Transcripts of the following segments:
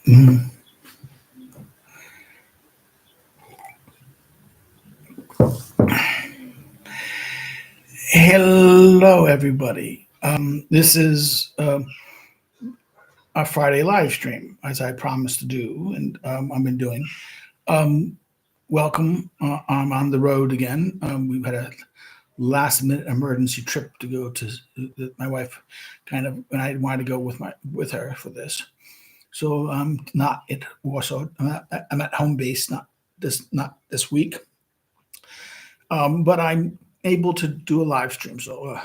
Mm. Hello, everybody. This is our Friday live stream, as I promised to do, and I've been doing. Um, Welcome. I'm on the road again. We've had a last-minute emergency trip to go to. My wife, kind of, and I wanted to go with her for this. So I'm not at Warsaw. I'm at home base, not this week. But I'm able to do a live stream. So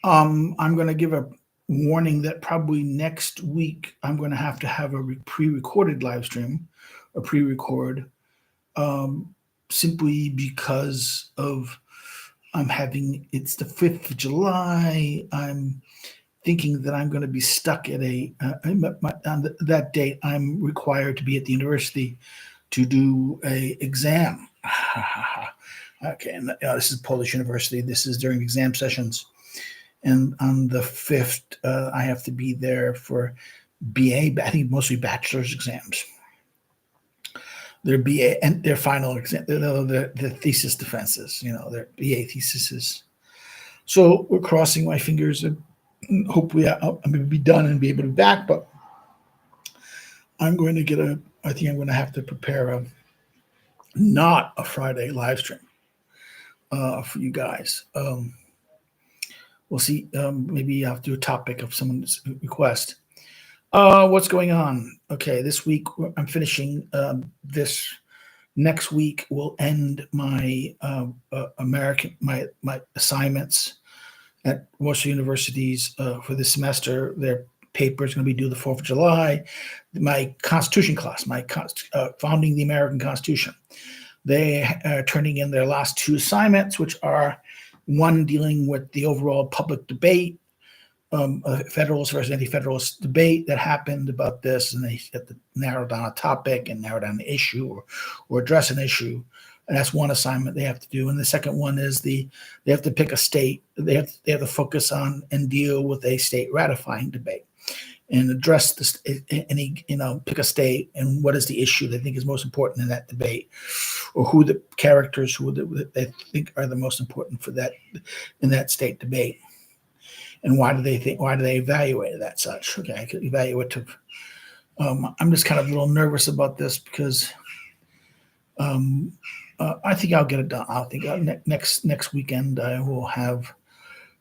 I'm going to give a warning that probably next week I'm going to have a pre-recorded live stream, a pre-record, um, simply because of it's the 5th of July. I'm thinking that I'm going to be stuck at that date. I'm required to be at the university to do a exam. Okay, and this is Polish University. This is during exam sessions. And on the 5th, I have to be there for BA, I think mostly bachelor's exams. Their BA and their final exam, the thesis defenses, their BA theses. So we're crossing my fingers and hopefully I'm going to be done and be able to be back, but I think I'm going to have to prepare not a Friday live stream for you guys. We'll see. Maybe I'll do a topic of someone's request. What's going on? Okay, this week I'm finishing. This next week will end my my assignments at Warsaw Universities for this semester. Their paper is going to be due the 4th of July. My Constitution class, founding the American Constitution. They are turning in their last two assignments, which are one dealing with the overall public debate, Federalist versus anti-Federalist debate that happened about this, and they have to narrow down a topic and narrow down the issue or address an issue. And that's one assignment they have to do. And the second one is they have to pick a state. They have to focus on and deal with a state ratifying debate and address this, pick a state and what is the issue they think is most important in that debate, or who the characters they think are the most important for that in that state debate, and why do they evaluate that such? Okay, I could evaluative. I'm just kind of a little nervous about this because I think I'll get it done. I think next weekend I will have.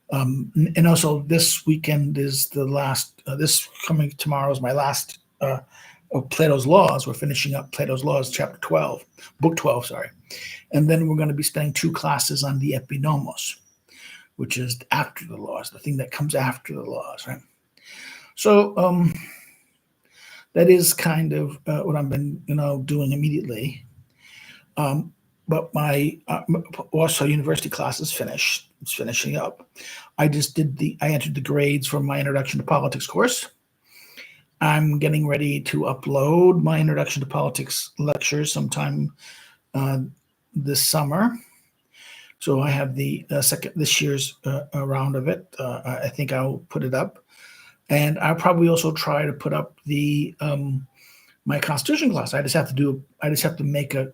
And also this weekend is the last, this coming tomorrow is my last of Plato's Laws. We're finishing up Plato's Laws, chapter 12, book 12, sorry. And then we're going to be spending 2 classes on the epinomos, which is after the laws, the thing that comes after the laws, right? So that is kind of what I've been, doing immediately. But my Warsaw University class is finished. It's finishing up. I entered the grades for my Introduction to Politics course. I'm getting ready to upload my Introduction to Politics lectures sometime this summer. So I have this year's round of it. I think I'll put it up. And I'll probably also try to put up the my Constitution class. I just have to make a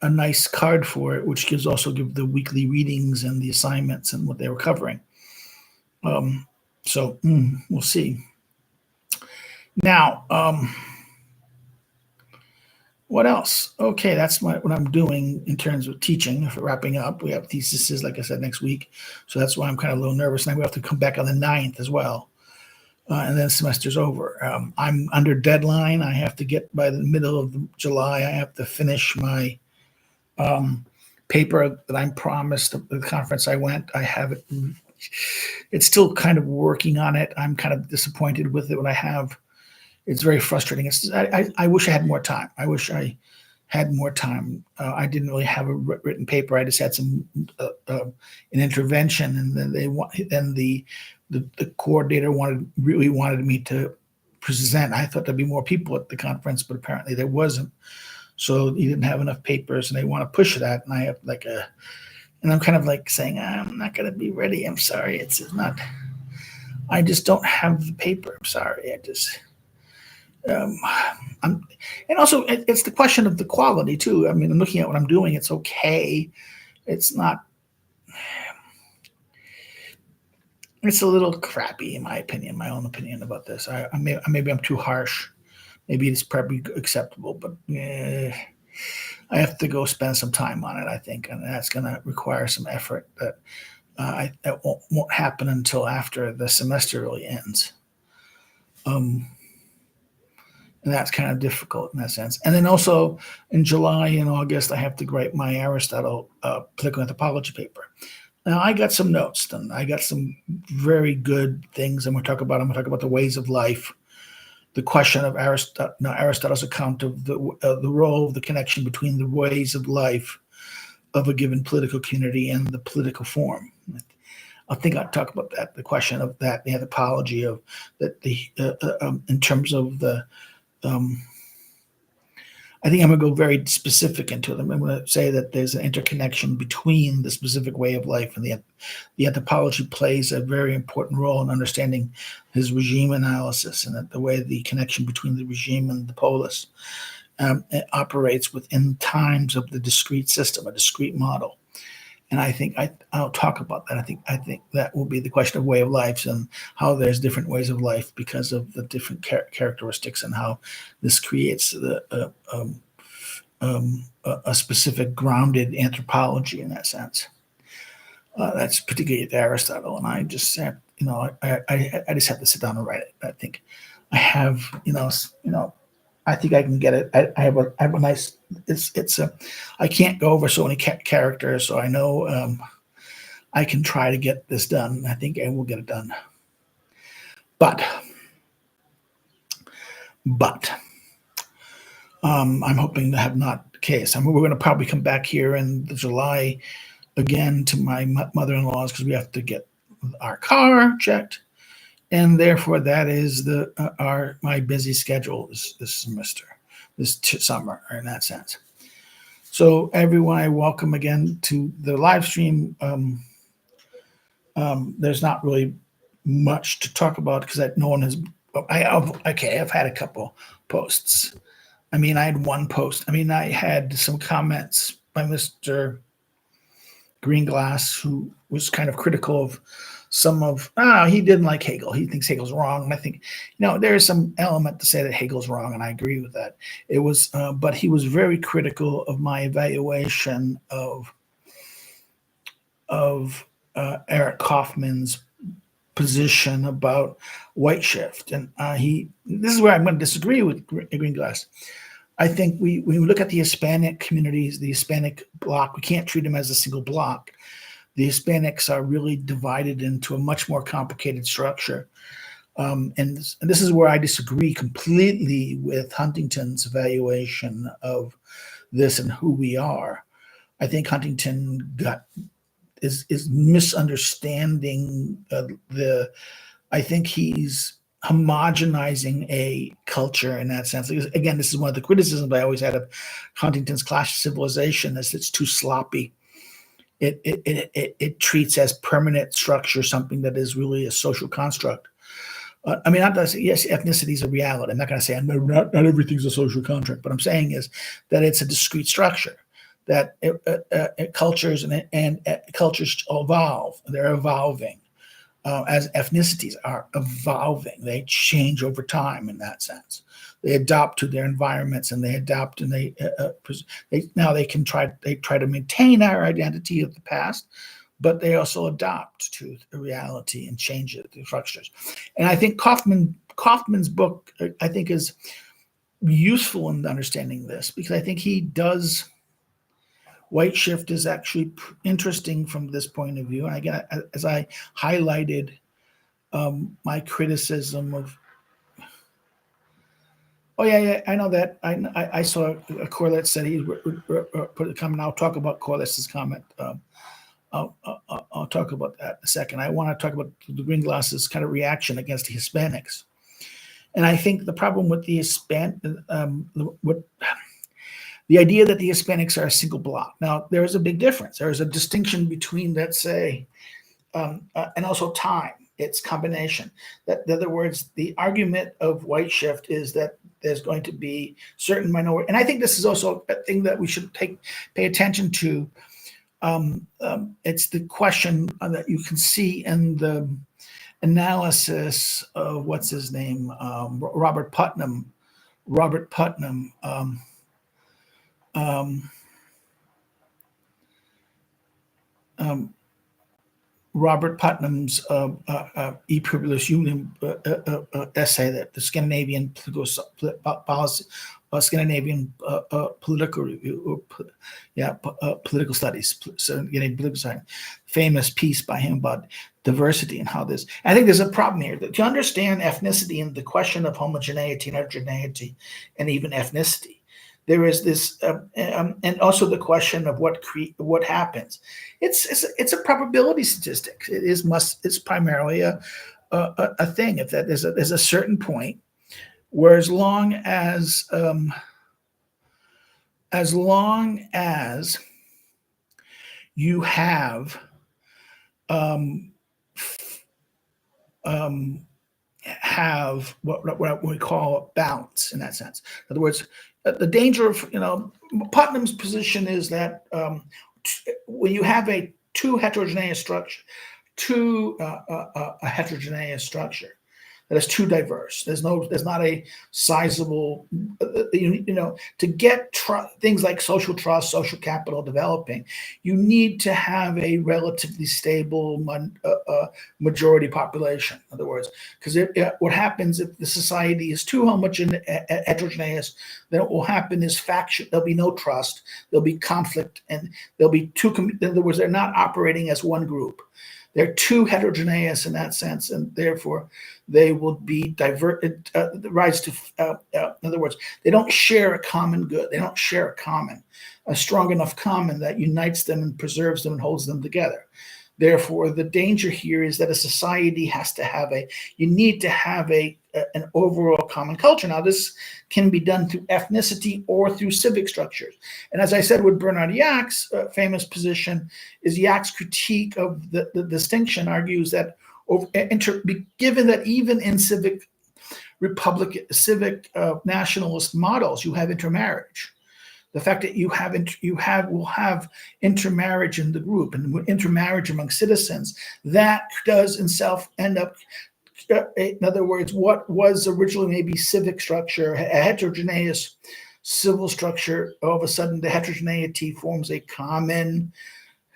nice card for it, which also give the weekly readings and the assignments and what they were covering. So we'll see. Now, what else? Okay, that's what I'm doing in terms of teaching. For wrapping up, we have theses, like I said, next week. So that's why I'm kind of a little nervous. Now we have to come back on the 9th as well. And then the semester's over. I'm under deadline. I have to get by the middle of July. I have to finish my paper that I'm promised at the conference I went. I have it. It's still kind of working on it. I'm kind of disappointed with it. What I have, it's very frustrating. I wish I had more time. I wish I had more time. I didn't really have a written paper. I just had an intervention, and then the coordinator really wanted me to present. I thought there'd be more people at the conference, but apparently there wasn't. So he didn't have enough papers, and they want to push that. And I have and I'm kind of like saying, I'm not going to be ready. I'm sorry. It's not. I just don't have the paper. I'm sorry. um, and also it's the question of the quality too. I mean, I'm looking at what I'm doing. It's okay. It's not. It's a little crappy, in my opinion, my own opinion about this. Maybe I'm too harsh. Maybe it's probably acceptable, but I have to go spend some time on it, I think, and that's going to require some effort that won't happen until after the semester really ends. And that's kind of difficult in that sense. And then also in July and August, I have to write my Aristotle political anthropology paper. Now I got some notes done. I got some very good things, and I'm going to talk about the ways of life, the question of Aristotle's account of the role of the connection between the ways of life of a given political community and the political form. I think I'll talk about that, the question of that, the anthropology of that, in terms of the. I think I'm going to go very specific into them. I'm going to say that there's an interconnection between the specific way of life and the anthropology plays a very important role in understanding his regime analysis, and that the way the connection between the regime and the polis operates within times of the discrete system, a discrete model. And I think I'll talk about that. I think that will be the question of way of life and how there's different ways of life because of the different characteristics, and how this creates a specific grounded anthropology in that sense. That's particularly at Aristotle, and I just have, I just have to sit down and write it. I think I have, I think I can get it. I have a nice. It's a. I can't go over so many characters, so I know I can try to get this done. I think I will get it done. But I'm hoping to have not the case. I mean, we're going to probably come back here in July again to my mother-in-law's because we have to get our car checked. And therefore, that is my busy schedule this semester, this summer, in that sense. So, everyone, I welcome again to the live stream. There's not really much to talk about because no one has. I've had a couple posts. I mean, I had one post. I mean, I had some comments by Mr. Greenglass, who was kind of critical of some of, he didn't like Hegel. He thinks Hegel's wrong. And I think, there is some element to say that Hegel's wrong, and I agree with that. It was, but he was very critical of my evaluation of Eric Kaufman's position about white shift. And this is where I'm going to disagree with Greenglass. I think when we look at the Hispanic communities, the Hispanic bloc, we can't treat them as a single bloc. The Hispanics are really divided into a much more complicated structure. And this is where I disagree completely with Huntington's evaluation of this and who we are. I think Huntington is misunderstanding I think he's homogenizing a culture in that sense. Because, again, this is one of the criticisms I always had of Huntington's Clash of Civilization, is it's too sloppy. It treats as permanent structure something that is really a social construct. I mean, yes, ethnicity is a reality. I'm not going to say not everything's a social contract. But I'm saying is that it's a discrete structure, that cultures and cultures evolve. They're evolving as ethnicities are evolving. They change over time in that sense. They adapt to their environments, and they adapt, and they try to maintain our identity of the past, but they also adapt to the reality and change it, the structures. And I think Kaufman's book, I think, is useful in understanding this, because I think he does. White shift is actually interesting from this point of view. And again, as I highlighted my criticism of. Oh yeah, I know that. I saw a Corliss said he put a comment. I'll talk about Corliss's comment. I'll talk about that in a second. I want to talk about the Greenglass's kind of reaction against the Hispanics, and I think the problem with the the idea that the Hispanics are a single block. Now, there is a big difference. There is a distinction between, let's say, and also time. it's combination. That, in other words, the argument of white shift is that there's going to be certain minority, and I think this is also a thing that we should pay attention to. It's the question that you can see in the analysis of what's his name, Robert Putnam. Robert Putnam. Robert Putnam's E Pluribus Unum essay, that the Scandinavian political policy, Scandinavian political review, political studies, political science, famous piece by him about diversity and how this. I think there's a problem here that to understand ethnicity and the question of homogeneity and heterogeneity, and even ethnicity. There is this, and also the question of what happens. It's a probability statistic. It's primarily a thing. If that there's a certain point where as long as you have what we call balance in that sense. In other words, the danger of Putnam's position is that when you have a heterogeneous structure that is too diverse, there's not a sizable, to get things like social trust, social capital developing, you need to have a relatively stable majority population. In other words, because what happens if the society is too heterogeneous, then what will happen is faction. There'll be no trust. There'll be conflict, and there'll be in other words, they're not operating as one group. They're too heterogeneous in that sense, and therefore they will be diverted. Rise to, in other words, they don't share a common good. They don't share a strong enough common that unites them and preserves them and holds them together. Therefore, the danger here is that a society has to have you need to have an overall common culture. Now, this can be done through ethnicity or through civic structures. And as I said with Bernard Yack's famous position, is Yack's critique of the distinction argues that given that even in civic nationalist models, you have intermarriage. The fact that will have intermarriage in the group and intermarriage among citizens, that does itself end up, in other words, what was originally maybe civic structure, a heterogeneous civil structure, all of a sudden the heterogeneity forms a common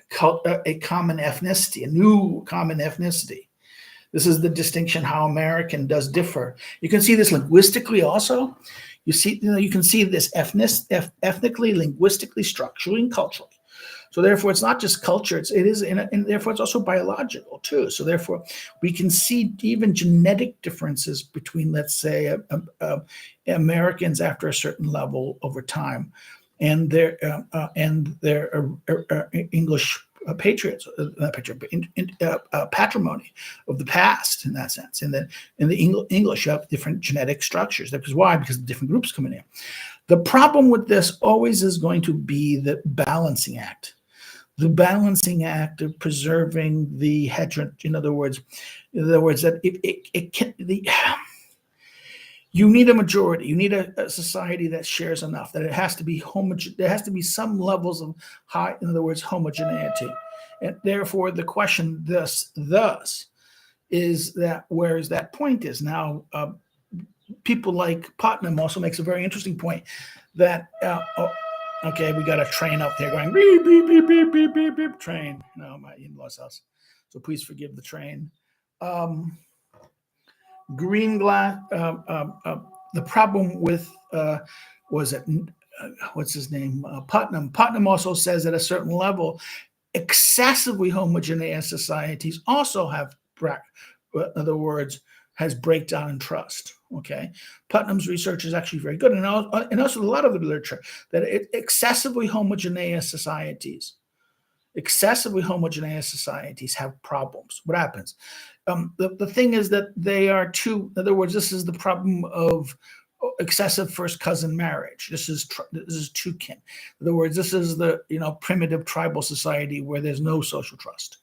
ethnicity, a new common ethnicity. This is the distinction how American does differ. You can see this linguistically also. You can see this ethnically, linguistically, structurally, and culturally. So therefore, it's not just culture; and therefore it's also biological too. So therefore, we can see even genetic differences between, let's say, Americans after a certain level over time, and their English patrimony of the past in that sense. And then in the English, you have different genetic structures. Because why? Because the different groups coming in. The problem with this always is going to be the balancing act. The balancing act of preserving the in other words, that you need a majority. You need a society that shares enough, that it has to be there has to be some levels of high, in other words, homogeneity. And therefore, the question thus is that whereas that point is now, people like Putnam also makes a very interesting point that, okay, we got a train up there going beep, beep, beep, beep, beep, beep, beep, train, my in-laws' house. So please forgive the train. Green glass. The problem with what's his name? Putnam. Putnam also says at a certain level, excessively homogeneous societies also have, in other words, has breakdown in trust. Okay, Putnam's research is actually very good, and also a lot of the literature that excessively homogeneous societies have problems. What happens? The thing is that they are in other words, this is the problem of excessive first cousin marriage. This is two kin. In other words, this is the primitive tribal society where there's no social trust,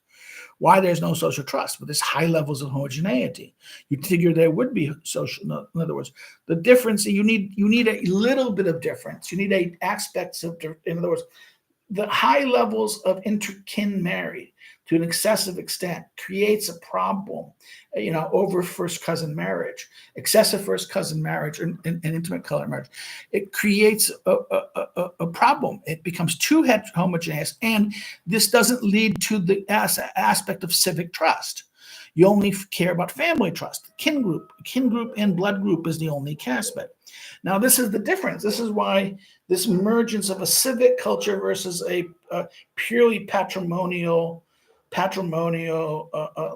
Why there's no social trust? But there's high levels of homogeneity. You figure there would be social. In other words, the difference you need a little bit of difference. You need aspects of. In other words, the high levels of interkin married to an excessive extent creates a problem, over first cousin marriage, excessive first cousin marriage, and intimate color marriage. It creates a problem. It becomes too homogeneous, and this doesn't lead to the aspect of civic trust. You only care about family trust. Kin group and blood group is the only aspect. Now, this is the difference. This is why this emergence of a civic culture versus a purely patrimonial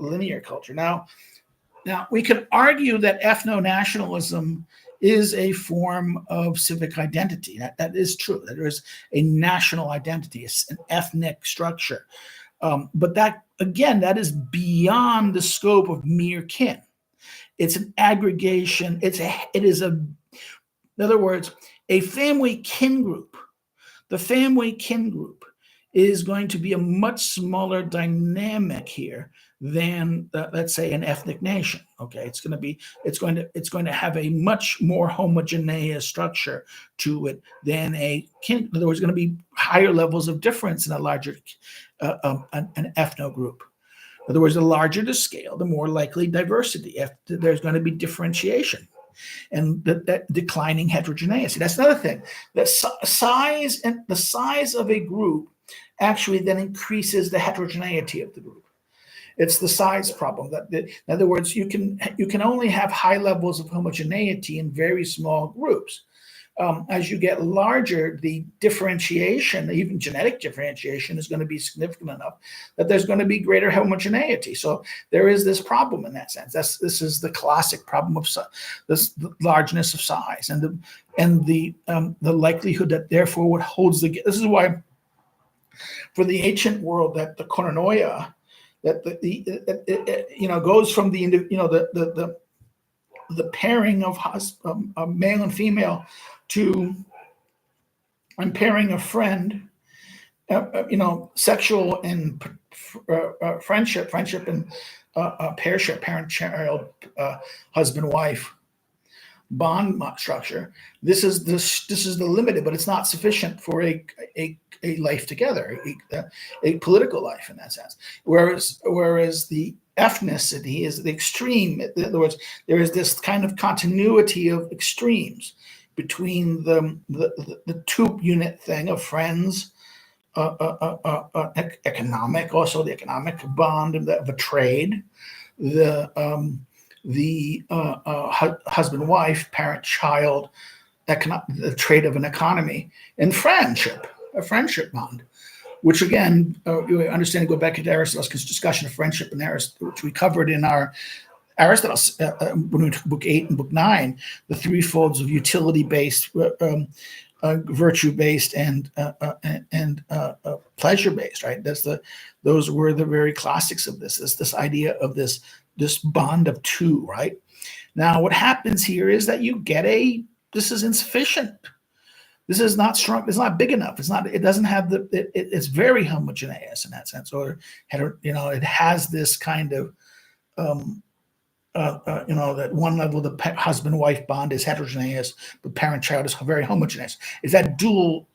linear culture. Now we can argue that ethno-nationalism is a form of civic identity. That is true. That there is a national identity, it's an ethnic structure. But that, again, that is beyond the scope of mere kin. It's an aggregation. In other words, a family kin group, the family kin group is going to be a much smaller dynamic here than, let's say, an ethnic nation. Okay, it's going to have a much more homogeneous structure to it than a kin. In other words, going to be higher levels of difference in a larger an ethno group. In other words, the larger the scale, the more likely diversity. There's going to be differentiation and that declining heterogeneity. That's another thing. The size of a group actually then increases the heterogeneity of the group. It's the size problem. In other words, you can only have high levels of homogeneity in very small groups. As you get larger, the differentiation, even genetic differentiation, is going to be significant enough that there's going to be greater homogeneity. So there is this problem in that sense. This is the classic problem of this largeness of size and the likelihood that therefore what holds the. This is why, for the ancient world, that the koinonia, that goes from the pairing of male and female to pairing of friend, sexual and friendship and pairship, parent-child, husband-wife bond structure. This is the limited, but it's not sufficient for a life together, a political life in that sense. Whereas the ethnicity is the extreme. In other words, there is this kind of continuity of extremes between the two unit thing of friends, economic, also the economic bond of a trade, the husband-wife, parent-child, the trade of an economy, and friendship, a friendship bond, which again, you understand, go back to Aristotle's discussion of friendship and Aristotle, which we covered in our Aristotle, when we took book 8 and book 9, the three folds of utility-based, virtue-based, and pleasure-based. Right? Those were the very classics of this idea of this bond of two. Right? Now, what happens here is that you get this is insufficient. This is not strong. It's not big enough. It doesn't have it's very homogeneous in that sense, or it has this kind of that one level of the husband-wife bond is heterogeneous, but parent-child is very homogeneous. It's that dual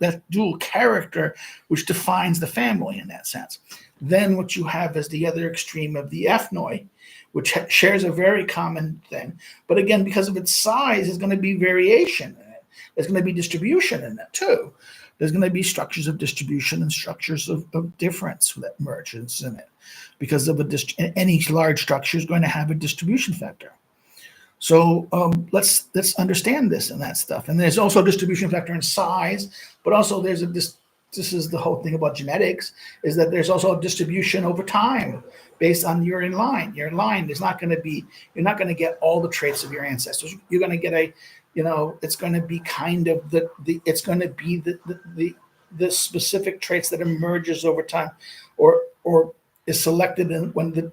character which defines the family in that sense. Then what you have is the other extreme of the ethnoi, which shares a very common thing. But again, because of its size, there's going to be variation in it. There's going to be distribution in it too. There's going to be structures of distribution and structures of difference that merges in it. Because of any large structure is going to have a distribution factor. So let's understand this and that stuff. And there's also a distribution factor in size, but also there's this is the whole thing about genetics, is that there's also a distribution over time based on you're in line. You're in line. You're not going to get all the traits of your ancestors. You're going to get it's going to be kind of it's going to be the specific traits that emerges over time, or is selected when the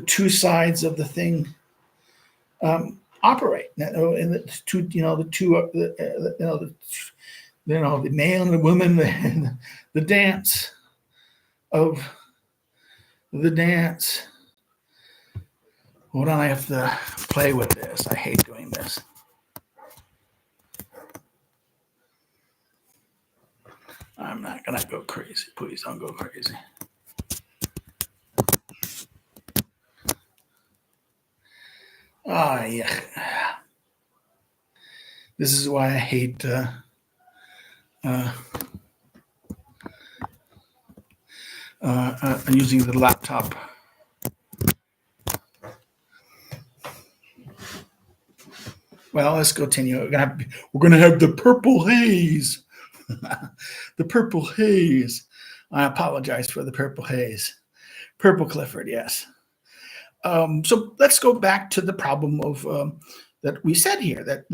two sides of the thing operate. And the male and the woman, the dance of the dance. Hold on, I have to play with this. I hate doing this. I'm not gonna go crazy. Please don't go crazy. Ah, yeah. This is why I hate using the laptop. Well, let's continue. We're gonna have the purple haze. The purple haze. I apologize for the purple haze. Purple Clifford, yes. So let's go back to the problem of that we said here, that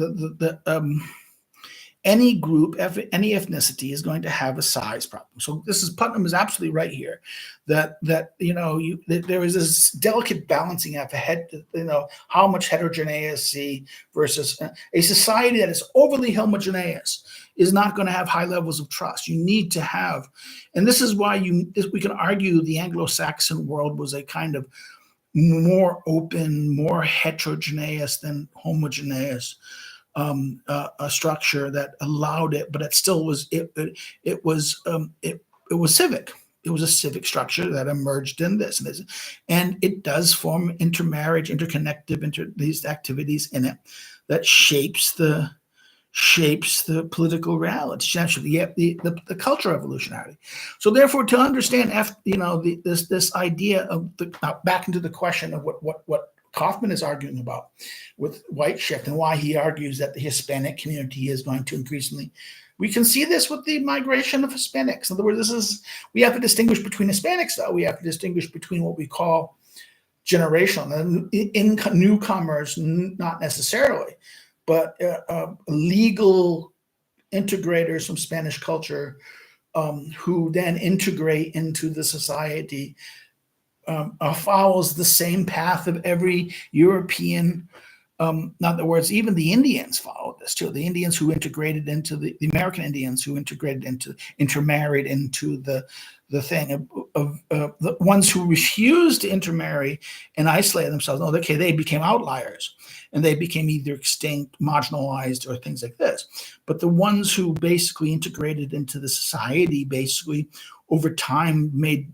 any group, any ethnicity is going to have a size problem. So this is Putnam is absolutely right here, that there is this delicate balancing act ahead. How much heterogeneity versus a society that is overly homogeneous is not going to have high levels of trust. You need to have, and this is why we can argue the Anglo-Saxon world was a kind of more open, more heterogeneous than homogeneous a structure that allowed it, but it still was it was civic. It was a civic structure that emerged in this, and it does form intermarriage, interconnective, these activities in it that shapes the political reality, essentially the cultural evolutionary. So therefore, to understand this idea of back into the question of what Kaufman is arguing about with white shift and why he argues that the Hispanic community is going to increasingly, we can see this with the migration of Hispanics. In other words, we have to distinguish between Hispanics, though. We have to distinguish between what we call generational newcomers, not necessarily, but legal integrators from Spanish culture who then integrate into the society. Follows the same path of every European. In other words, even the Indians followed this too. The Indians who integrated into the American Indians who intermarried into the thing of the ones who refused to intermarry and isolate themselves. Oh, okay, they became outliers and they became either extinct, marginalized, or things like this. But the ones who basically integrated into the society, basically over time made,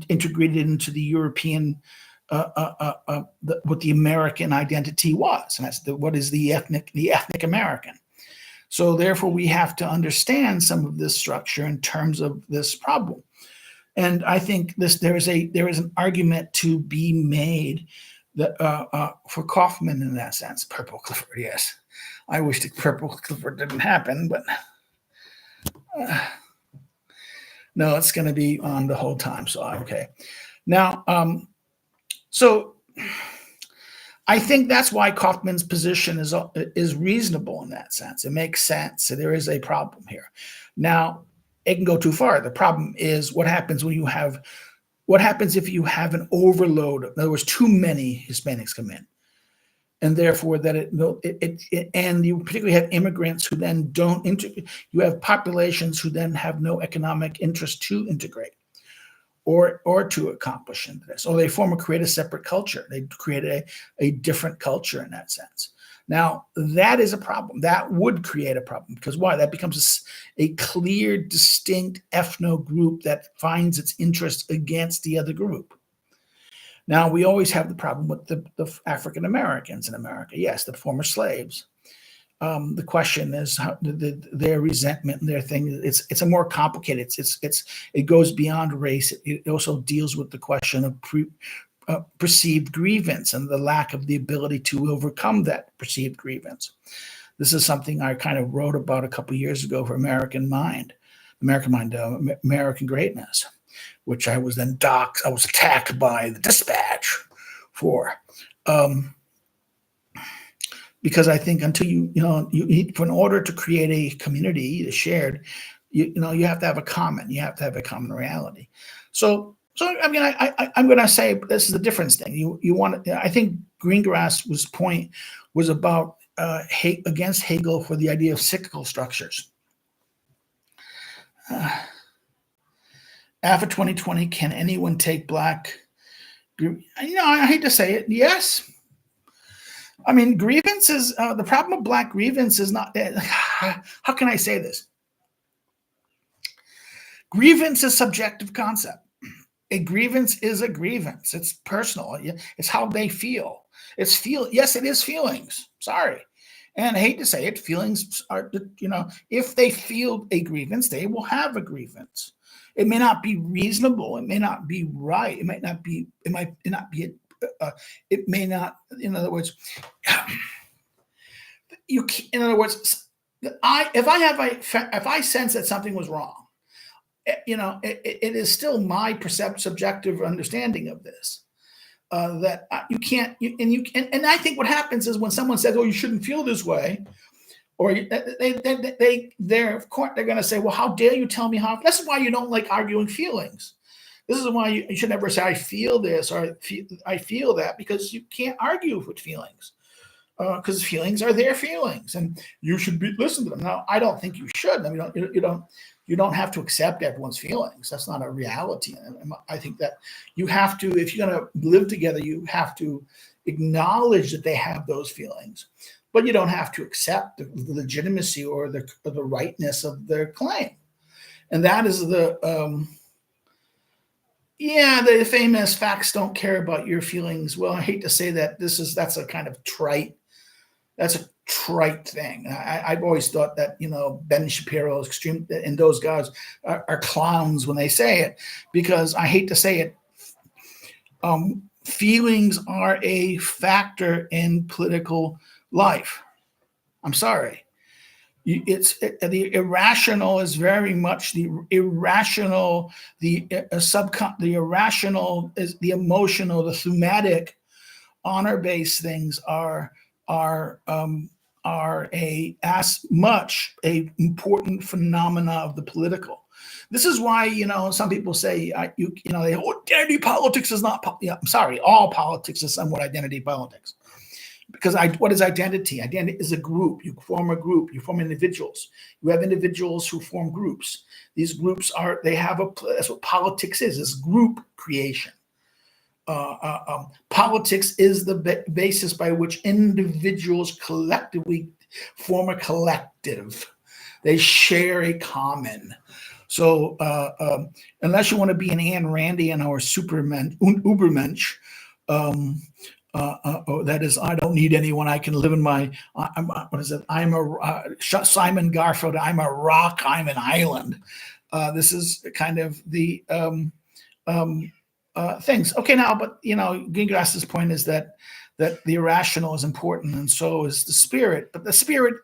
integrated into the European, what the American identity was, and that's what is the ethnic American. So therefore, we have to understand some of this structure in terms of this problem. And I think there is an argument to be made that for Kaufman in that sense. Purple Clifford, yes. I wish the Purple Clifford didn't happen, but. No, it's going to be on the whole time. So, okay. Now, so I think that's why Kaufman's position is reasonable in that sense. It makes sense. So there is a problem here. Now, it can go too far. The problem is what happens if you have an overload? In other words, too many Hispanics come in. And therefore, and you particularly have immigrants who then don't integrate. You have populations who then have no economic interest to integrate, or to accomplish into this. Or they create a separate culture. They create a different culture in that sense. Now, that is a problem. That would create a problem because why? That becomes a clear, distinct ethno group that finds its interest against the other group. Now, we always have the problem with the African Americans in America. Yes, the former slaves. The question is their resentment and their thing. It's a more complicated. It goes beyond race. It also deals with the question of perceived grievance and the lack of the ability to overcome that perceived grievance. This is something I kind of wrote about a couple of years ago for American Greatness, which I was then I was attacked by the Dispatch for, because I think until you need, for in order to create a community, the shared, you have to have a common, reality. So I mean, I'm going to say this is the difference thing. I think Greengrass's point was about against Hegel for the idea of cyclical structures. After 2020, can anyone take black? I hate to say it. Yes. I mean, grievances, the problem with black grievance is not, how can I say this? Grievance is a subjective concept. A grievance is a grievance. It's personal. It's how they feel. Yes, it is feelings. Sorry. And I hate to say it, feelings are, if they feel a grievance, they will have a grievance. It may not be reasonable. It may not be right. It might not be, it may not, in other words, if I sense that something was wrong, it is still my subjective understanding of this. That you can't, and I think what happens is when someone says, "Oh, you shouldn't feel this way," or they're going to say, "Well, how dare you tell me how?" That's why you don't like arguing feelings. This is why you should never say, "I feel this" or "I feel that," because you can't argue with feelings. Because feelings are their feelings, and you should listen to them. Now, I don't think you should. I mean, you don't have to accept everyone's feelings. That's not a reality. I think that you have to, if you're going to live together, you have to acknowledge that they have those feelings, but you don't have to accept the legitimacy or the rightness of their claim. And that is the famous facts don't care about your feelings. Well, I hate to say that that's a kind of trite thing. I've always thought that, Ben Shapiro, Extreme, and those guys are clowns when they say it, because I hate to say it, feelings are a factor in political life. I'm sorry. The irrational is very much the irrational, the irrational is the emotional, the thematic, honor-based things are as much a important phenomena of the political. This is why, some people say, identity politics is not, I'm sorry, all politics is somewhat identity politics. Because what is identity? Identity is a group. You form a group. You form individuals. You have individuals who form groups. These groups that's what politics is. It's group creation. Politics is the basis by which individuals collectively form a collective. They share a common. So unless you want to be an Ayn Randian or Superman, Ubermensch, that is, I don't need anyone. I can live in my. I'm a Simon Garfield. I'm a rock. I'm an island. This is kind of the things. Okay, now, but Gingras's point is that the irrational is important, and so is the spirit. But the spirit,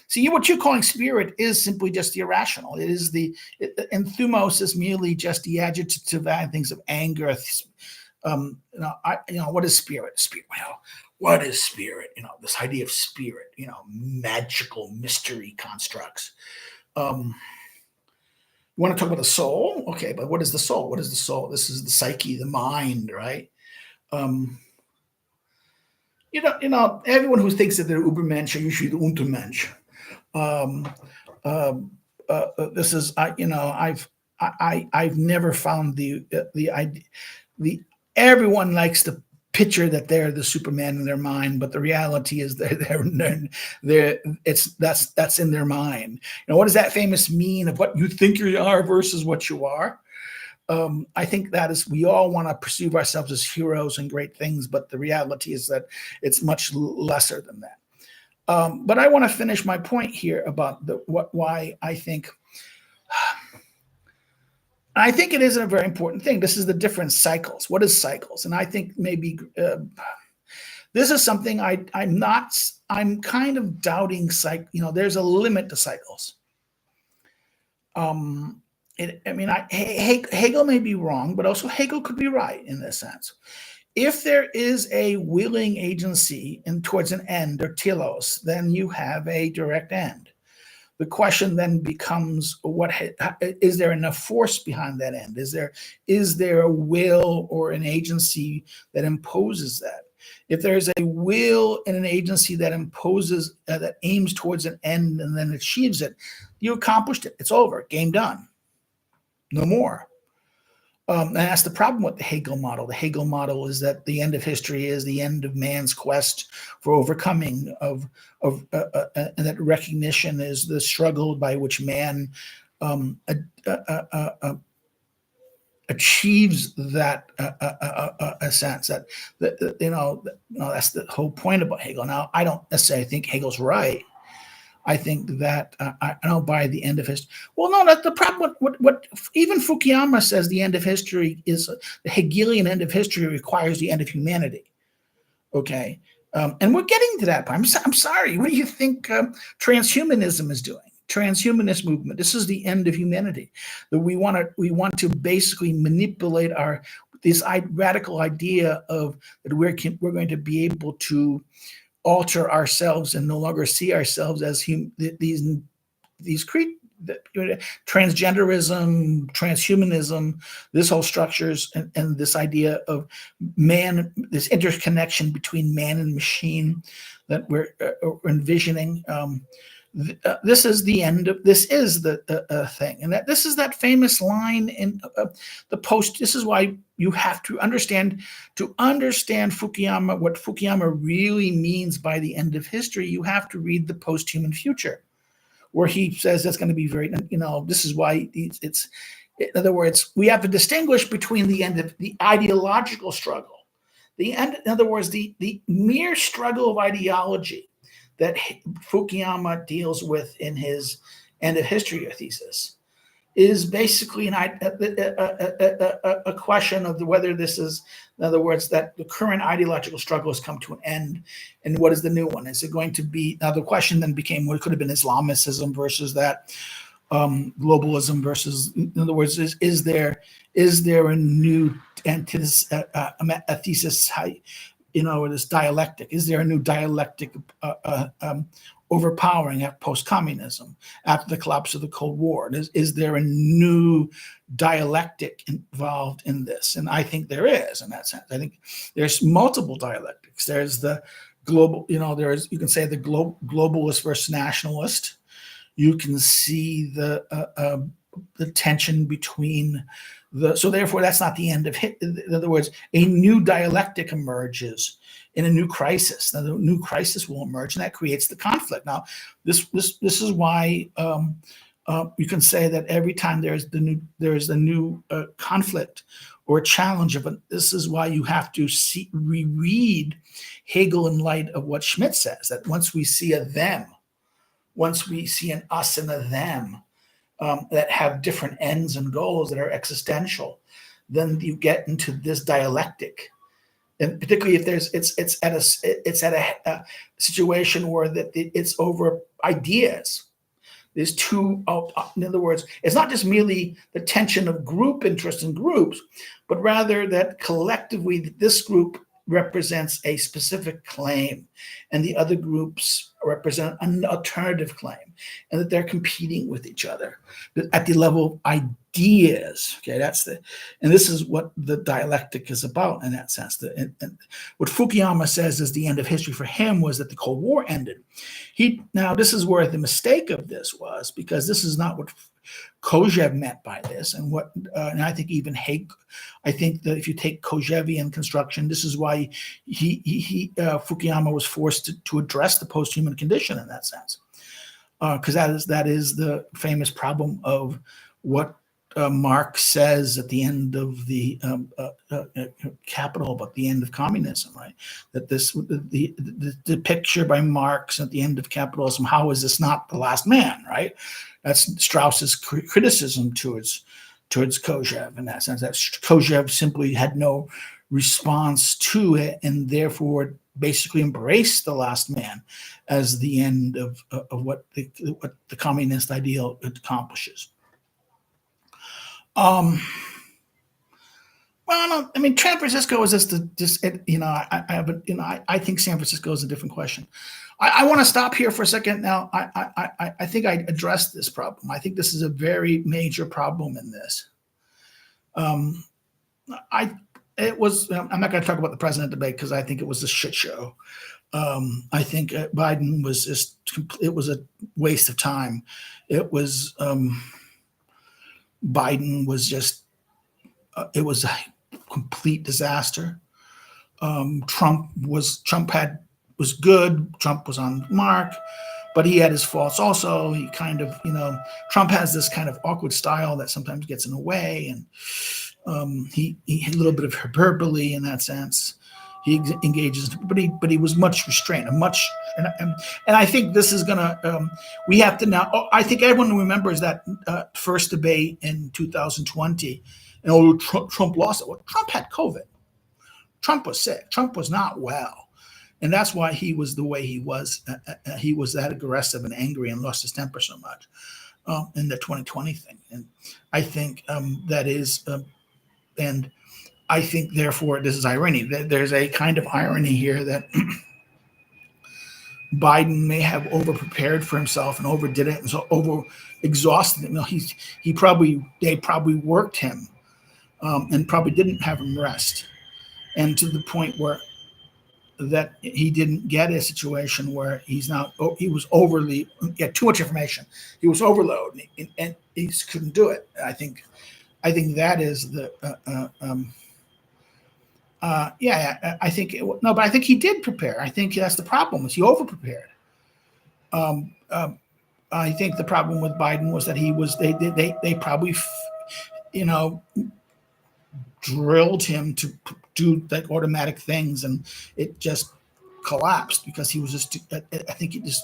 see, what you're calling spirit is simply just the irrational. It is and thumos is merely just the adjective things of anger. What is spirit? Spirit. What is spirit? This idea of spirit. Magical mystery constructs. You want to talk about the soul? Okay, but what is the soul? What is the soul? This is the psyche, the mind, right? Everyone who thinks that they're Ubermensch are usually the Untermensch. This is, I've never found the everyone likes to picture that they're the Superman in their mind, but the reality is that's in their mind. What does that famous mean of what you think you are versus what you are? I think that is, we all want to perceive ourselves as heroes and great things, but the reality is that it's much lesser than that. But I want to finish my point here about why I think. I think it is a very important thing. This is the different cycles. What is cycles? And I think maybe this is something I'm kind of doubting. There's a limit to cycles. Hegel may be wrong, but also Hegel could be right in this sense. If there is a willing agency towards an end, or telos, then you have a direct end. The question then becomes, is there enough force behind that end? Is there a will or an agency that imposes that? If there's a will and an agency that imposes, that aims towards an end and then achieves it, you accomplished it. It's over. Game done. No more. And that's the problem with the Hegel model. The Hegel model is that the end of history is the end of man's quest for overcoming and that recognition is the struggle by which man um, achieves that a sense that, that's the whole point about Hegel. Now, I don't necessarily think Hegel's right. I think that I don't buy the end of history. Well, no, that's the problem. What even Fukuyama says the end of history is the Hegelian end of history requires the end of humanity. Okay. And we're getting to that point. I'm sorry. What do you think transhumanism is doing? Transhumanist movement. This is the end of humanity. That we want to basically manipulate this radical idea of that we're going to be able to alter ourselves and no longer see ourselves as these transgenderism, transhumanism, this whole structures and this idea of man, this interconnection between man and machine that we're envisioning. This is the end of this is the thing, and that this is that famous line in the post. This is why you have to understand Fukuyama, what Fukuyama really means by the end of history. You have to read the Post-Human Future, where he says that's going to be very. This is why it's. In other words, we have to distinguish between the end of the ideological struggle, the end. In other words, the mere struggle of ideology that Fukuyama deals with in his end of history thesis is basically a question of whether this is, in other words, that the current ideological struggle has come to an end, and what is the new one? Is it going to be, now the question then became what could have been Islamicism versus that globalism versus, in other words, is there a new antithesis, a thesis, this dialectic? Is there a new dialectic overpowering at post-communism after the collapse of the Cold War? Is there a new dialectic involved in this? And I think there is in that sense. I think there's multiple dialectics. There's the global, you can say the globalist versus nationalist. You can see the tension between so therefore that's not the end of it. In other words, a new dialectic emerges in a new crisis. Now the new crisis will emerge, and that creates the conflict. Now this is why you can say that every time there is a new conflict or challenge this is why you have to reread Hegel in light of what Schmitt says, that once we see a them, once we see an us and a them, that have different ends and goals that are existential, then you get into this dialectic, and particularly if it's at a situation where it's over ideas. There's two. In other words, it's not just merely the tension of group interest in groups, but rather that collectively this group represents a specific claim and the other groups represent an alternative claim, and that they're competing with each other at the level of ideas. Okay, and this is what the dialectic is about in that sense. And what Fukuyama says is the end of history for him was that the Cold War ended. Now this is where the mistake of this was, because this is not what Kojève meant by this, and I think even I think that if you take Kojèvian construction, this is why Fukuyama was forced to address the post-human condition in that sense, because that is the famous problem of what Marx says at the end of the Capital, about the end of communism, right? That the picture by Marx at the end of capitalism, how is this not the last man, right? That's Strauss's criticism towards Kojève in that sense. That Kojève simply had no response to it, and therefore basically embraced the last man as the end of what the communist ideal accomplishes. Well, no, I mean, San Francisco is I think San Francisco is a different question. I want to stop here for a second. Now, I think I addressed this problem. I think this is a very major problem in this. I'm not going to talk about the president debate because I think it was a shit show. I think Biden was it was a waste of time. It was Biden was just It was a complete disaster. Trump was good. Trump was on mark, but he had his faults also. He kind of, Trump has this kind of awkward style that sometimes gets in the way, and he had a little bit of hyperbole in that sense. He engages, but he was much restrained, and I think this is gonna. We have to now. I think everyone remembers that first debate in 2020, and Trump lost it. Well, Trump had COVID. Trump was sick. Trump was not well, and that's why he was the way he was. He was that aggressive and angry and lost his temper so much in the 2020 thing. And I think that is, and I think therefore this is irony. There's a kind of irony here that Biden may have over-prepared for himself and overdid it and so over-exhausted him. They probably worked him and probably didn't have him rest. And to the point where that he didn't get a situation where he was overly, he had too much information. He was overloaded and he just couldn't do it. I think that is the, but I think he did prepare. I think that's the problem, was he over-prepared. I think the problem with Biden was that they probably, drilled him to do like automatic things, and it just collapsed because he was just. I think it just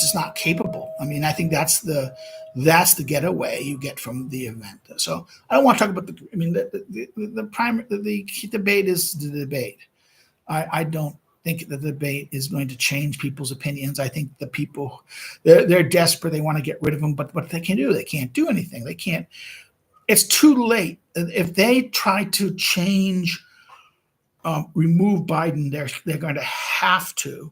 is not capable. I mean, I think that's the getaway you get from the event. So I don't want to talk about the debate is the debate. I don't think the debate is going to change people's opinions. I think the people they're desperate. They want to get rid of him, but what they can do, they can't do anything. They can't. It's too late. If they try to remove Biden, they're going to have to.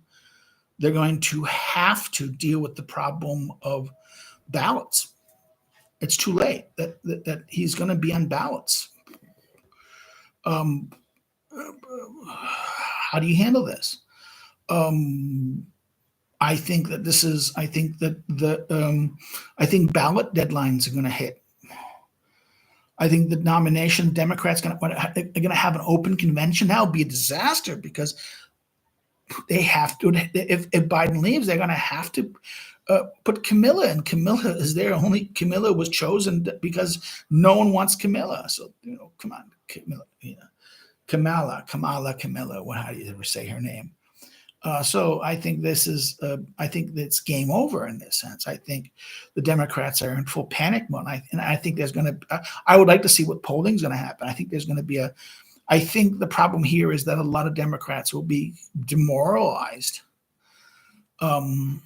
They're going to have to deal with the problem of ballots. It's too late. That he's going to be on ballots. How do you handle this? I think that this is. I think that I think ballot deadlines are going to hit. I think the nomination Democrats are going to have an open convention. That'll be a disaster because they have to. If Biden leaves, they're going to have to put Camilla, and Camilla is there. Only Camilla was chosen because no one wants Camilla. So come on, Camilla. Kamala. Well, how do you ever say her name? So I think this is. I think that's game over in this sense. I think the Democrats are in full panic mode, and I think there's going to. I would like to see what polling is going to happen. I think there's going to be I think the problem here is that a lot of Democrats will be demoralized to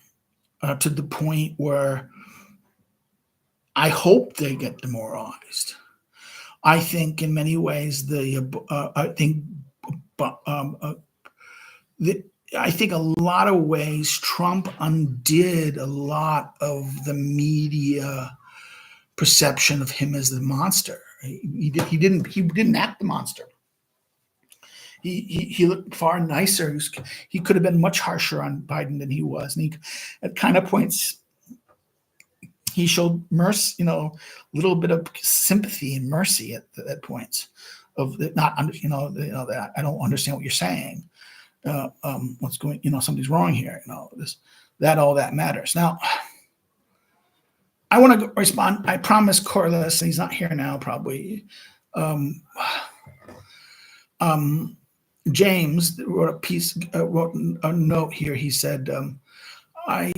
the point where I hope they get demoralized. I think in many ways I think a lot of ways Trump undid a lot of the media perception of him as the monster. He didn't act the monster. He looked far nicer. He could have been much harsher on Biden than he was, and at kind of points he showed mercy, a little bit of sympathy and mercy at points of not that I don't understand what you're saying. What's going, something's wrong here, all that matters. Now, I want to respond. I promised Corliss, and he's not here now, probably. James wrote a note here. He said, I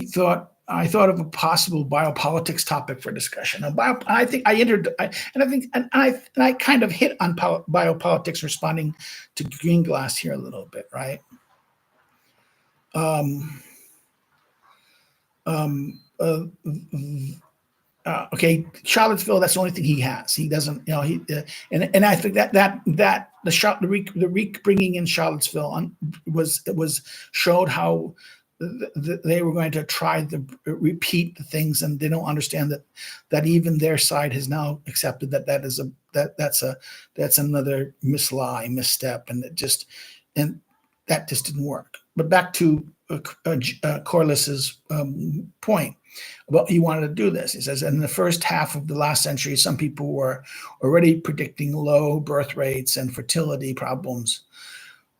thought of a possible biopolitics topic for discussion. Now, I think I kind of hit on biopolitics, responding to Greenglass here a little bit, right? Okay, Charlottesville. That's the only thing he has. He doesn't, and I think that the bringing in Charlottesville was showed how they were going to try to repeat the things, and they don't understand that even their side has now accepted that's another misstep, and that just didn't work. But back to Corliss's point. Well, he wanted to do this. He says, in the first half of the last century, some people were already predicting low birth rates and fertility problems.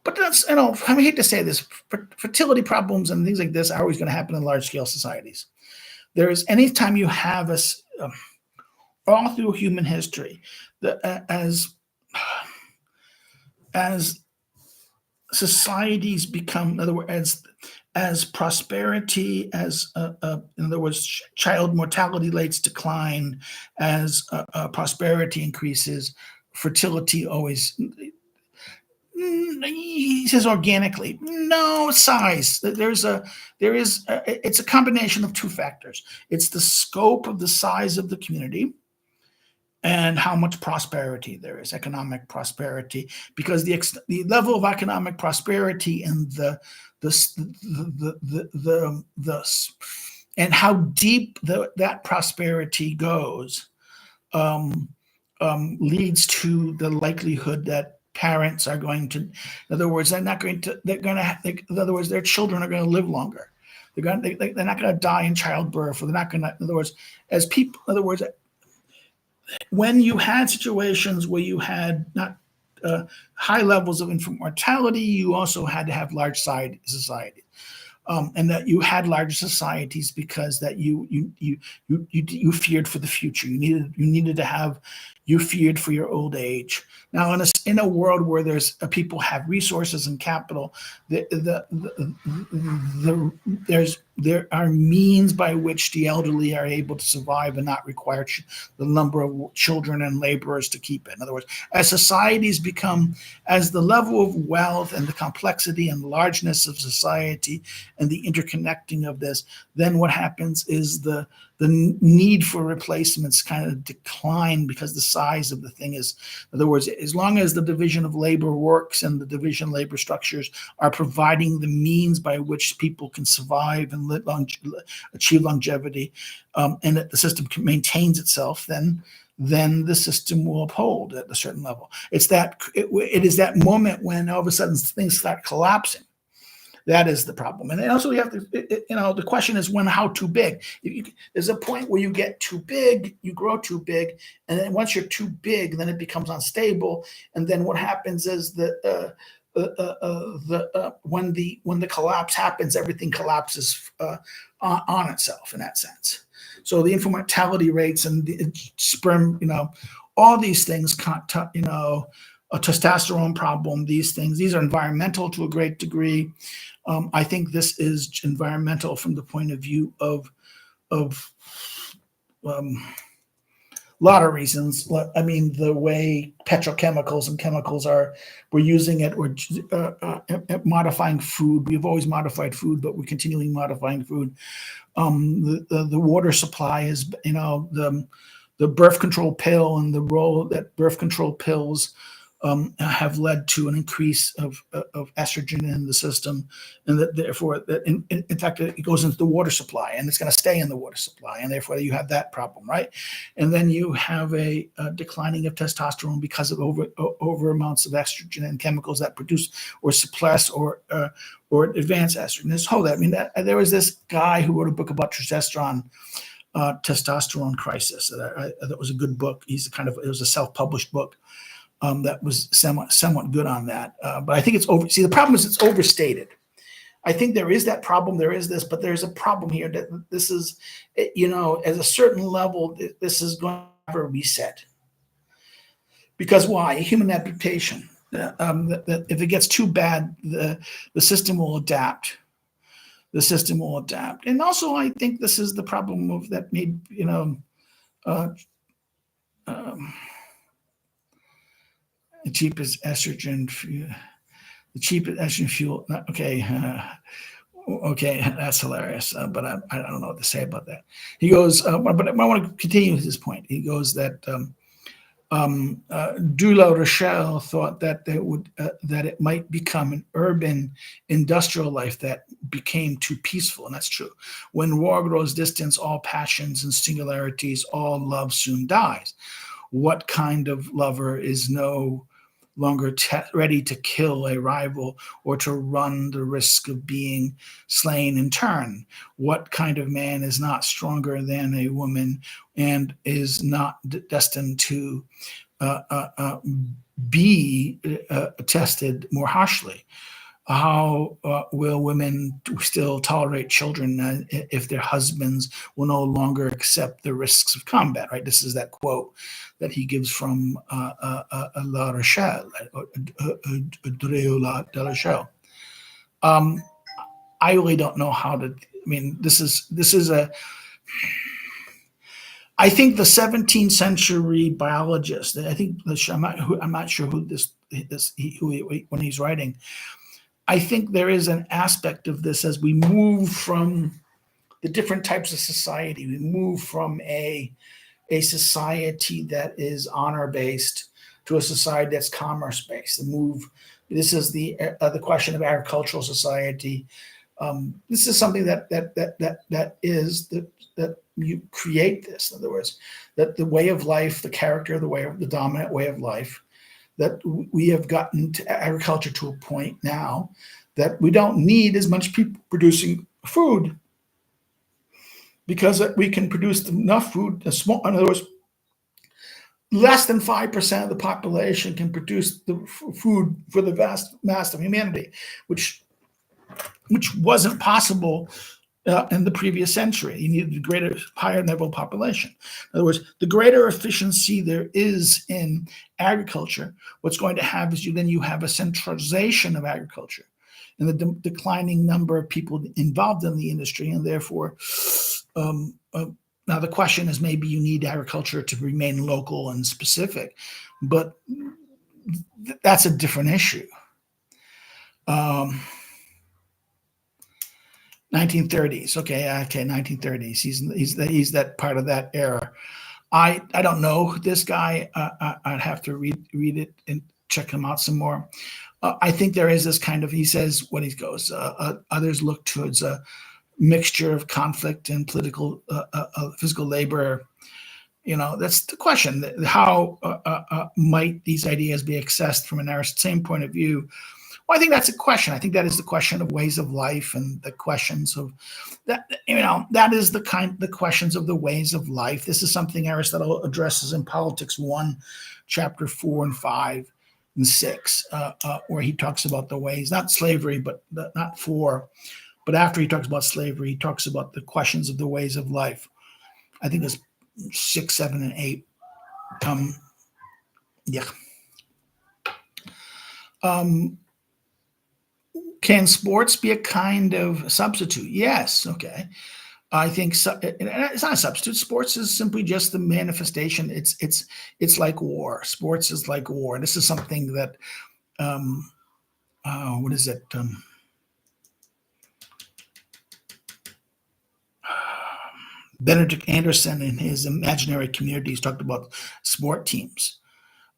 But that's, I hate to say this, fertility problems and things like this are always going to happen in large-scale societies. Anytime you have all through human history, as societies become, in other words, as prosperity, in other words, child mortality rates decline, as prosperity increases, fertility always, he says organically, no, size. It's a combination of two factors. It's the scope of the size of the community and how much prosperity there is, economic prosperity, because the level of economic prosperity and and how deep that prosperity goes leads to the likelihood that parents are going to, in other words, in other words, their children are going to live longer. They're not going to die in childbirth, or they're not going to, in other words, when you had situations where you had not high levels of infant mortality, you also had to have large society. And that you had larger societies because that you feared for the future. You feared for your old age. Now, in a world where people have resources and capital, there are means by which the elderly are able to survive and not require the number of children and laborers to keep it. In other words, as societies as the level of wealth and the complexity and largeness of society and the interconnecting of this, then what happens is the need for replacements kind of decline because the size of the thing is, in other words, as long as the division of labor works and the division labor structures are providing the means by which people can survive and achieve longevity, and that the system maintains itself, then the system will uphold at a certain level. It is that moment when all of a sudden things start collapsing. That is the problem. And also we have to, the question is how too big. There's a point where you get too big, you grow too big, and then once you're too big, then it becomes unstable. And then what happens is that when the collapse happens, everything collapses on itself in that sense. So the infant mortality rates and the sperm, all these things, a testosterone problem, these are environmental to a great degree. I think this is environmental from the point of view of a lot of reasons. I mean, the way petrochemicals and chemicals we're using it, or modifying food. We've always modified food, but we're continually modifying food. The water supply is, the birth control pill and the role that birth control pills have led to an increase of estrogen in the system, and that therefore, in fact, it goes into the water supply, and it's going to stay in the water supply, and therefore you have that problem, right? And then you have a declining of testosterone because of over amounts of estrogen and chemicals that produce or suppress or advance estrogen. There was this guy who wrote a book about testosterone crisis. That was a good book. It was a self-published book. That was somewhat good on that. But I think the problem is it's overstated. I think there is that problem, there is this, but there's a problem here that this is, at a certain level, this is going to have a reset. Because why? Human adaptation. If it gets too bad, the system will adapt. The system will adapt. And also, I think this is the problem of that made, the cheapest estrogen fuel. Okay, that's hilarious. But I don't know what to say about that. He goes, but I want to continue his point. He goes that Du La Rochelle thought that that it might become an urban industrial life that became too peaceful, and that's true. When war grows distant, all passions and singularities, all love soon dies. What kind of lover is no longer ready to kill a rival or to run the risk of being slain in turn? What kind of man is not stronger than a woman and is not destined to be tested more harshly? How will women still tolerate children if their husbands will no longer accept the risks of combat, right? This is that quote that he gives from La Rochelle, La Rochelle. I really don't know how to, I mean, this is a, I think the 17th century biologist, I think, I'm not sure who when he's writing, I think there is an aspect of this as we move from the different types of society. We move from a society that is honor-based to a society that's commerce-based. This is the question of agricultural society. This is something that you create this. In other words, that the way of life, the character, the dominant way of life, that we have gotten to agriculture to a point now that we don't need as much people producing food because we can produce enough food. In other words, less than 5% of the population can produce the food for the vast mass of humanity, which wasn't possible in the previous century. You needed a higher level population. In other words, the greater efficiency there is in agriculture, what's going to have is you have a centralization of agriculture and the declining number of people involved in the industry, and therefore, now the question is maybe you need agriculture to remain local and specific, but that's a different issue. 1930s. Okay, 1930s. He's that part of that era. I don't know this guy. I'd have to read it and check him out some more. I think there is this kind of, he says what he goes, others look towards a mixture of conflict and political, physical labor. You know, that's the question. How might these ideas be accessed from an Aristotelian point of view? Well, I think that's a question. I think that is the question of ways of life and the questions of that. You know, that is the questions of the ways of life. This is something Aristotle addresses in Politics 1, chapter 4 and 5 and 6, where he talks about the ways, not slavery, but not 4, but after he talks about slavery, he talks about the questions of the ways of life. I think it's 6, 7, and 8. Yeah. Can sports be a kind of substitute? Yes. Okay. I think so. It's not a substitute. Sports is simply just the manifestation. It's like war. Sports is like war. This is something that, what is it? Benedict Anderson in his Imaginary Communities talked about sport teams.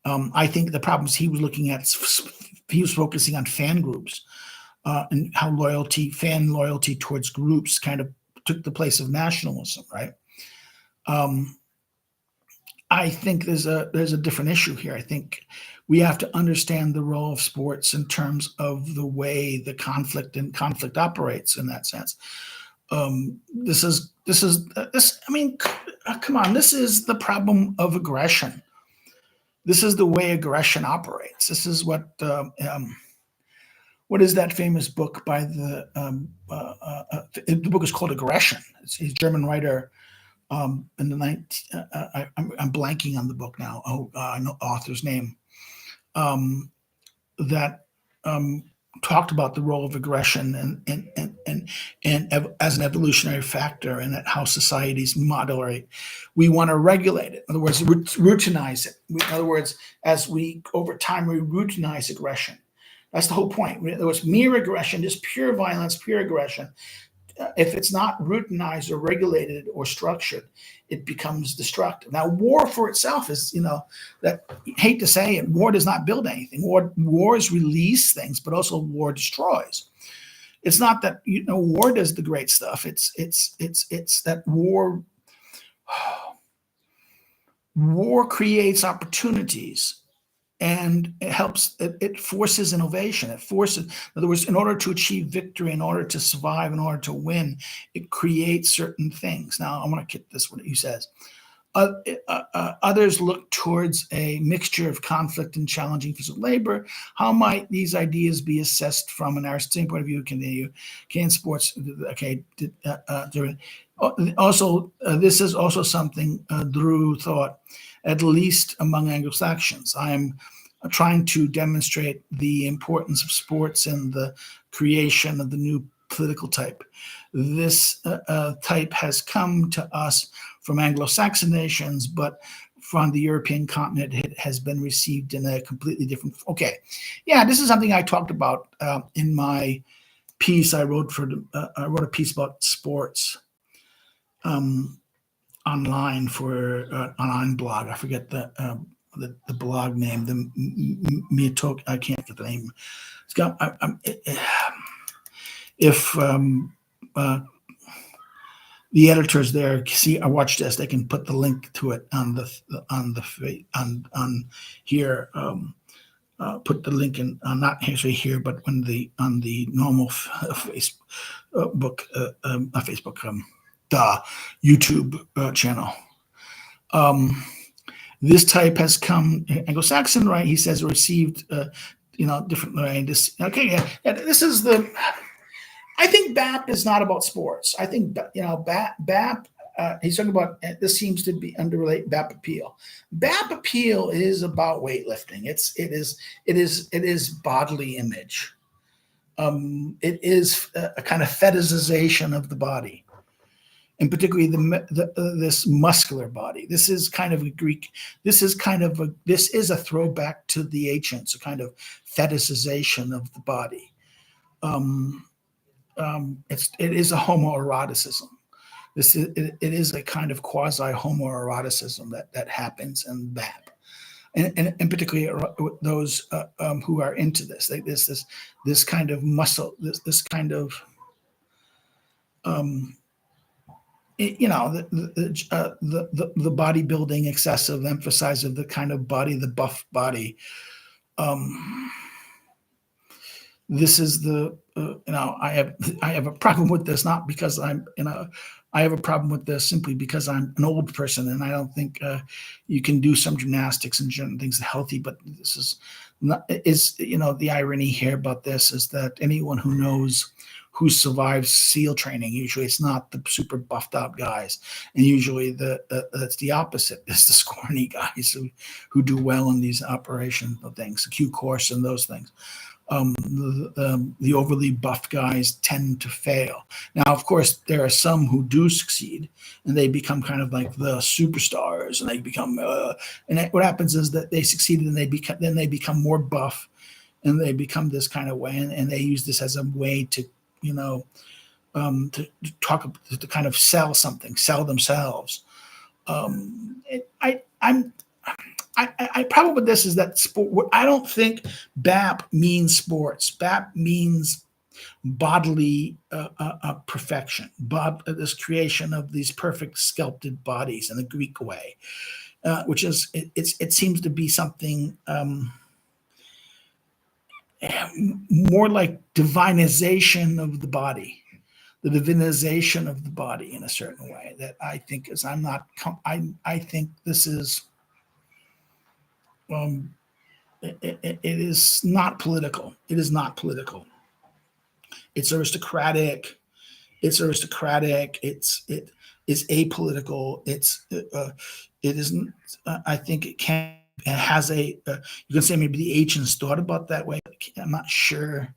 I think the problems he was looking at, he was focusing on fan groups. And how fan loyalty towards groups kind of took the place of nationalism, right? I think there's a different issue here. I think we have to understand the role of sports in terms of the way the conflict operates in that sense. This. I mean, come on. This is the problem of aggression. This is the way aggression operates. This is what is that famous book by the book is called Aggression. He's a German writer in the I'm blanking on the book now. I know the author's name. That talked about the role of aggression and as an evolutionary factor, and that how societies moderate. We want to regulate it. In other words, routinize it. In other words, as we over time we routinize aggression. That's the whole point. There was mere aggression, just pure violence, pure aggression. If it's not routinized or regulated or structured, it becomes destructive. Now, war for itself is, that hate to say it, war does not build anything. Wars release things, but also war destroys. It's not that war does the great stuff. It's that war creates opportunities and it helps. It forces innovation. It forces, in other words, in order to achieve victory, in order to survive, in order to win, it creates certain things. Now, I want to get this what he says. Others look towards a mixture of conflict and challenging physical labor. How might these ideas be assessed from an Aristotelian point of view? Can sports? Okay. Also, this is also something Drew thought, at least among Anglo-Saxons. I am trying to demonstrate the importance of sports in the creation of the new political type. This type has come to us from Anglo-Saxon nations, but from the European continent, it has been received in a completely different. Okay, yeah, this is something I talked about in my piece I wrote I wrote a piece about sports online for online blog. I forget the blog name. The Miyatoki. I can't get the name. It's got. If the editors there see I watch this, they can put the link to it on here. Put the link in not actually here, but on the normal Facebook, not Facebook, the YouTube channel. This type has come Anglo-Saxon, right? He says received, different. Right? Okay, yeah. This is the. I think BAP is not about sports. I think BAP. He's talking about this seems to be underrelate BAP appeal. BAP appeal is about weightlifting. It is bodily image. It is a kind of fetishization of the body, and particularly this muscular body. This is kind of a Greek. This is a throwback to the ancients, a kind of fetishization of the body. It is a homoeroticism. It is a kind of quasi homoeroticism that happens in BAP, and particularly those who are into this. Like this kind of muscle, this kind of the bodybuilding excessive emphasis of the kind of body, the buff body. This is the I have a problem with this, not because I have a problem with this simply because I'm an old person and I don't think you can do some gymnastics and certain things healthy. But this is the irony here about this is that anyone who knows who survives SEAL training, usually it's not the super buffed out guys, and usually that's the opposite. It's the scrawny guys who do well in these operational things, Q course and those things. The overly buffed guys tend to fail. Now, of course, there are some who do succeed, and they become kind of like the superstars, and they become. What happens is that they succeed, and they become more buff, and they become this kind of way, and they use this as a way to to kind of sell something, sell themselves. I problem with this is that sport. I don't think BAP means sports. BAP means bodily perfection. This creation of these perfect sculpted bodies in the Greek way, which is it seems to be something more like divinization of the body, the divinization of the body in a certain way. That I think is I think this is. It is not political. It is not political. It's aristocratic. It's aristocratic. It is apolitical. It isn't. I think it can. It has a. You can say maybe the ancients thought about that way. I'm not sure.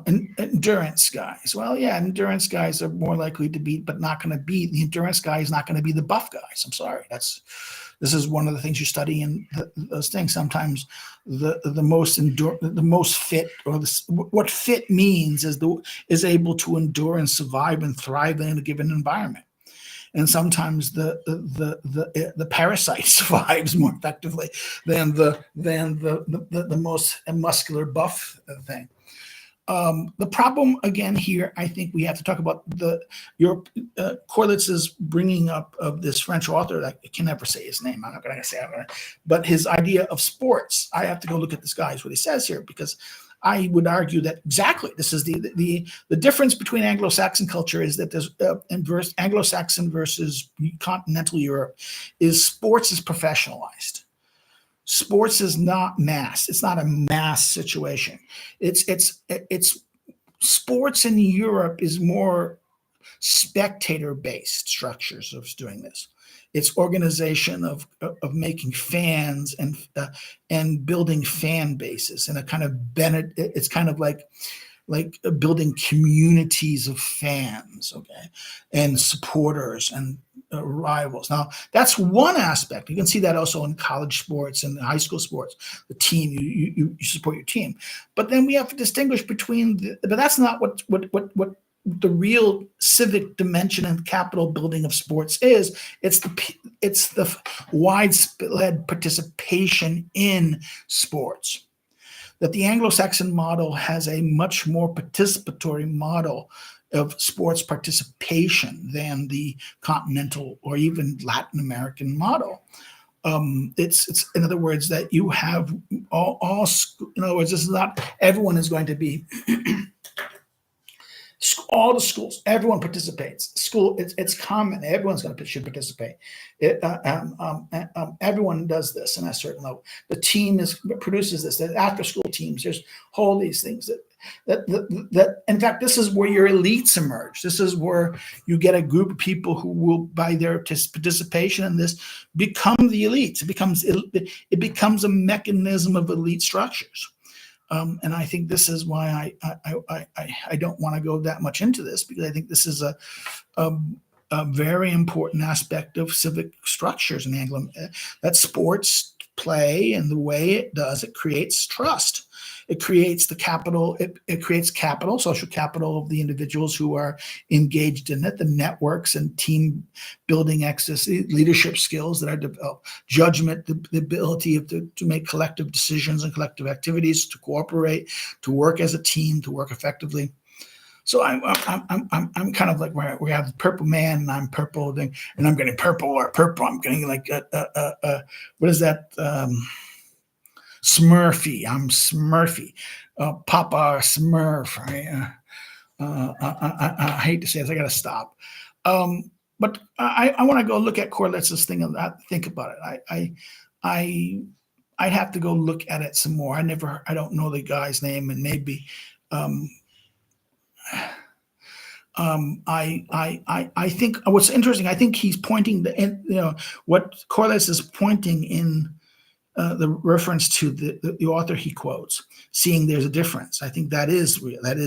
Endurance guys. Well, yeah, endurance guys are more likely to be, but not going to be the endurance guy is not going to be the buff guys. I'm sorry. This is one of the things you study in those things. Sometimes the most fit, or what fit means is able to endure and survive and thrive in a given environment. And sometimes the parasite survives more effectively than the most muscular buff thing. The problem again here, I think we have to talk about Corlitz's bringing up of this French author. I can never say his name. I'm not going to say it, but his idea of sports. I have to go look at this guy, is what he says here, because I would argue that exactly this is the difference between Anglo-Saxon culture is that there's Anglo-Saxon versus continental Europe is sports is professionalized. Sports is not mass. It's not a mass situation. It's sports in Europe is more spectator-based structures of doing this. It's organization of making fans and building fan bases and a kind of it's kind of like building communities of fans, okay, and supporters and rivals. Now, that's one aspect. You can see that also in college sports and high school sports. The team, you support your team. But then we have to distinguish between, but that's not what the real civic dimension and capital building of sports is. It's the widespread participation in sports. That the Anglo-Saxon model has a much more participatory model of sports participation than the continental or even Latin American model. It's in other words that you have all in other words, this is not everyone is going to be all the schools, everyone participates. School, it's common. Everyone's should participate. Everyone does this in a certain level. The team produces this. The after school teams. There's all these things that. In fact, this is where your elites emerge. This is where you get a group of people who will, by their participation in this, become the elites. It becomes a mechanism of elite structures. And I think this is why I don't want to go that much into this, because I think this is a very important aspect of civic structures in Anglo, that sports play and the way it does, it creates trust. It creates the capital. It creates capital, social capital of the individuals who are engaged in it, the networks and team building access, leadership skills that are developed, judgment, the ability to make collective decisions and collective activities, to cooperate, to work as a team, to work effectively. So I'm kind of like where we have the purple man and I'm purple, and I'm getting purple or purple. I'm getting like what is that? Smurfy. I'm Smurfy. Papa Smurf. I hate to say this. I got to stop. But I want to go look at Corlitz's thing and think about it. I'd have to go look at it some more. I don't know the guy's name, and maybe I think what's interesting, I think he's pointing what Corlitz is pointing in the reference to the author he quotes, seeing there's a difference. I think that is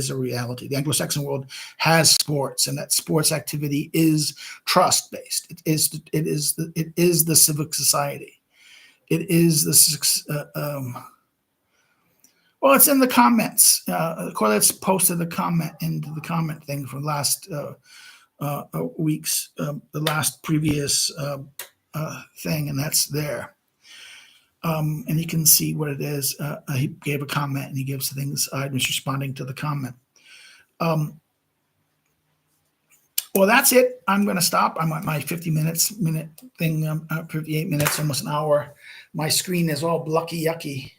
a reality. The Anglo-Saxon world has sports, and that sports activity is trust-based. It is the civic society. It is well, it's in the comments. Corlitz posted a comment into the comment thing from last week's, the last previous thing, and that's there. And you can see what it is. He gave a comment, and he gives things. I was responding to the comment. Well, that's it. I'm going to stop. I'm at my minute thing. 58 minutes, almost an hour. My screen is all blucky, yucky.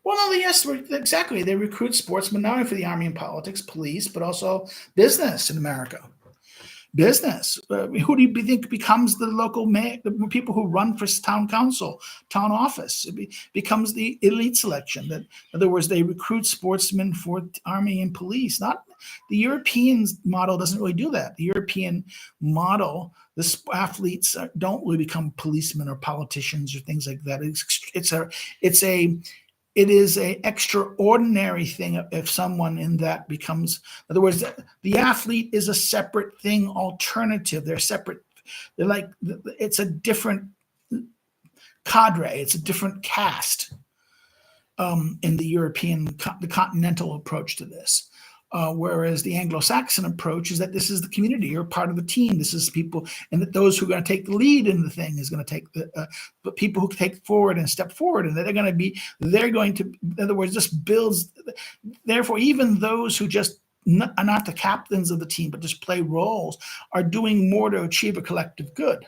Well, no, yes, exactly. They recruit sportsmen not only for the army and politics, police, but also business in America. Business. Who do you think becomes the local mayor? The people who run for town council, town office. It becomes the elite selection. That, in other words, they recruit sportsmen for army and police. Not the European model doesn't really do that. The European model, the athletes don't really become policemen or politicians or things like that. It is a extraordinary thing if someone in that becomes, in other words, the athlete is a separate thing, alternative. They're separate. They're like, it's a different cadre. It's a different caste in the European, the continental approach to this. Whereas the Anglo-Saxon approach is that this is the community, you're part of the team, this is people, and that those who are going to take the lead in the thing is going to take but people who take forward and step forward, and they're going to, in other words, this builds, therefore, even those who just are not the captains of the team, but just play roles, are doing more to achieve a collective good.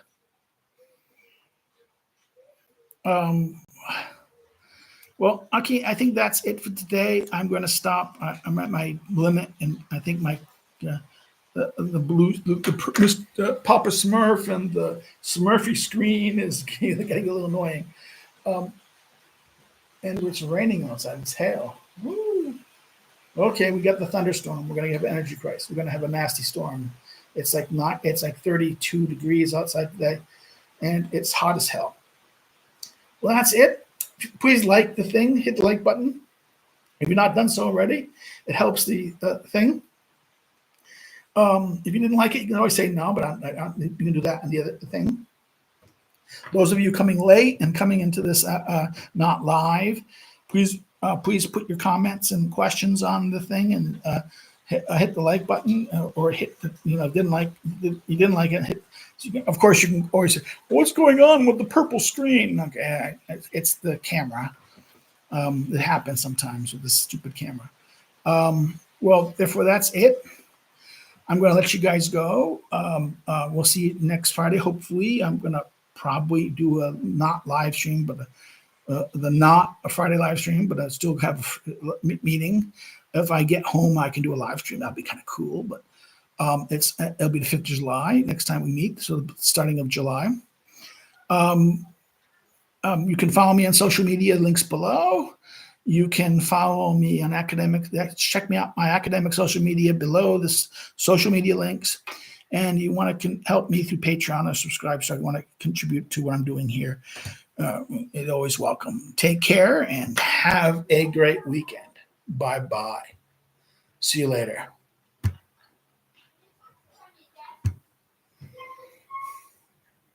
Well, okay, I think that's it for today. I'm going to stop. I'm at my limit, and I think my the blue Papa Smurf and the Smurfy screen is getting a little annoying. And it's raining outside. It's hail. Woo. Okay, we got the thunderstorm. We're going to have an energy crisis. We're going to have a nasty storm. It's like 32 degrees outside today, and it's hot as hell. Well, that's it. Please like the thing. Hit the like button. If you're not done so already, it helps the thing. If you didn't like it, you can always say no, but you can do that on the other thing. Those of you coming late and coming into this not live, please put your comments and questions on the thing, and hit the like button, or hit the, you didn't like it. Of course, you can always say, "What's going on with the purple screen?" Okay, it's the camera. It happens sometimes with this stupid camera. Well, therefore, that's it. I'm going to let you guys go. We'll see you next Friday. Hopefully, I'm going to probably do a not live stream, but not a Friday live stream, but I still have a meeting. If I get home, I can do a live stream. That'd be kind of cool. But it'll be the 5th of July next time we meet. So the starting of July. You can follow me on social media. Links below. You can follow me on academic. Check me out my academic social media below this social media links. And you want to help me through Patreon or subscribe. So I want to contribute to what I'm doing here. It's always welcome. Take care and have a great weekend. Bye-bye. See you later.